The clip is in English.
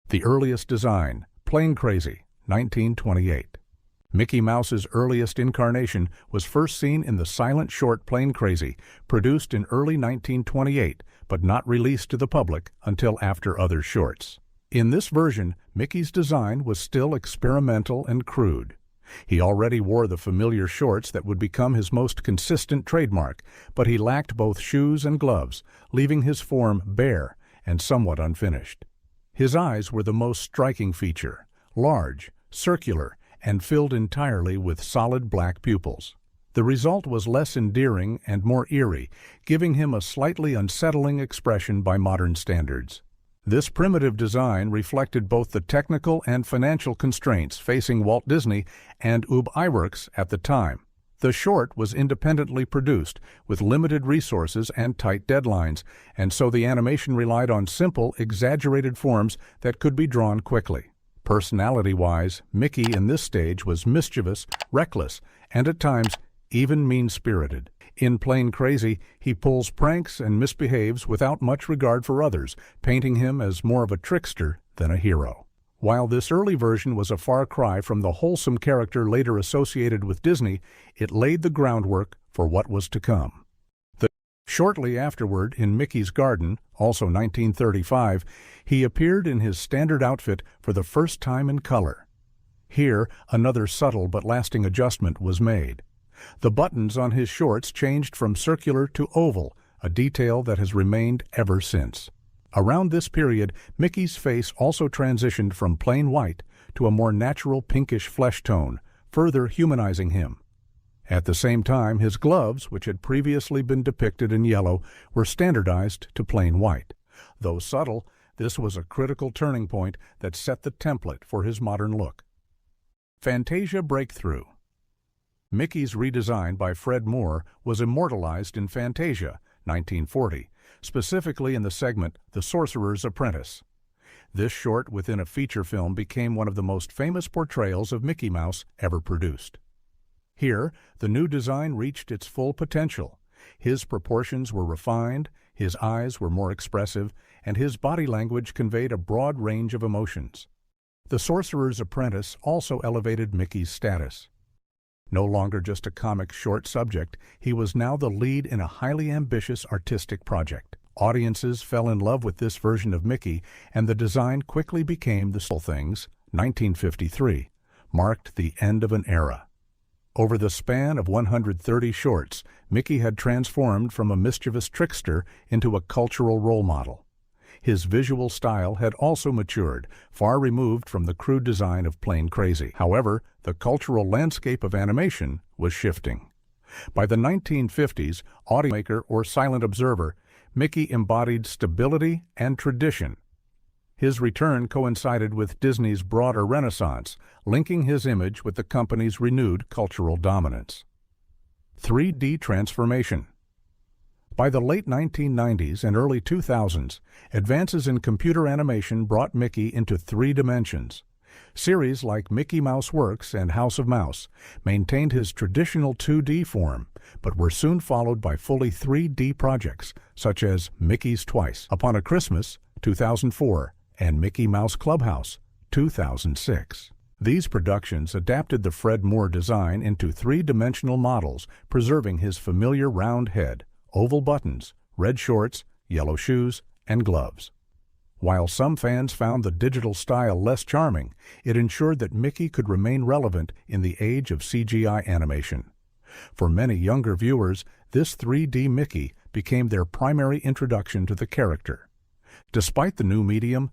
The earliest design, Plain Crazy, 1928. Mickey Mouse's earliest incarnation was first seen in the silent short Plain Crazy, produced in early 1928, but not released to the public until after other shorts. In this version, Mickey's design was still experimental and crude. He already wore the familiar shorts that would become his most consistent trademark, but he lacked both shoes and gloves, leaving his form bare and somewhat unfinished. His eyes were the most striking feature, large, circular, and filled entirely with solid black pupils. The result was less endearing and more eerie, giving him a slightly unsettling expression by modern standards. This primitive design reflected both the technical and financial constraints facing Walt Disney and Ub Iwerks at the time. The short was independently produced, with limited resources and tight deadlines, and so the animation relied on simple, exaggerated forms that could be drawn quickly. Personality-wise, Mickey in this stage was mischievous, reckless, and at times even mean-spirited. In Plain Crazy, he pulls pranks and misbehaves without much regard for others, painting him as more of a trickster than a hero. While this early version was a far cry from the wholesome character later associated with Disney, it laid the groundwork for what was to come. Shortly afterward, in Mickey's Garden, also 1935, he appeared in his standard outfit for the first time in color. Here, another subtle but lasting adjustment was made. The buttons on his shorts changed from circular to oval, a detail that has remained ever since. Around this period, Mickey's face also transitioned from plain white to a more natural pinkish flesh tone, further humanizing him. At the same time, his gloves, which had previously been depicted in yellow, were standardized to plain white. Though subtle, this was a critical turning point that set the template for his modern look. Fantasia Breakthrough. Mickey's redesign by Fred Moore was immortalized in Fantasia, 1940, specifically in the segment The Sorcerer's Apprentice. This short within a feature film became one of the most famous portrayals of Mickey Mouse ever produced. Here, the new design reached its full potential. His proportions were refined, his eyes were more expressive, and his body language conveyed a broad range of emotions. The Sorcerer's Apprentice also elevated Mickey's status. No longer just a comic short subject, he was now the lead in a highly ambitious artistic project. Audiences fell in love with this version of Mickey, and the design quickly became The Small Things, 1953, marked the end of an era. Over the span of 130 shorts, Mickey had transformed from a mischievous trickster into a cultural role model. His visual style had also matured, far removed from the crude design of Plain Crazy. However, the cultural landscape of animation was shifting. By the 1950s, audience or silent observer, Mickey embodied stability and tradition. His return coincided with Disney's broader renaissance, linking his image with the company's renewed cultural dominance. 3D transformation. By the late 1990s and early 2000s, advances in computer animation brought Mickey into 3 dimensions. Series like Mickey Mouse Works and House of Mouse maintained his traditional 2D form, but were soon followed by fully 3D projects, such as Mickey's Twice, Upon a Christmas, 2004, and MinnieMouseClubhouse, 2006. These productions adapted the Fred Moore design into 3-dimensional models, preserving his familiar round head, oval buttons, red shorts, yellow shoes, and gloves. While some fans found the digital style less charming, it ensured that Mickey could remain relevant in the age of CGI animation. For many younger viewers, this 3D Mickey became their primary introduction to the character. Despite the new medium,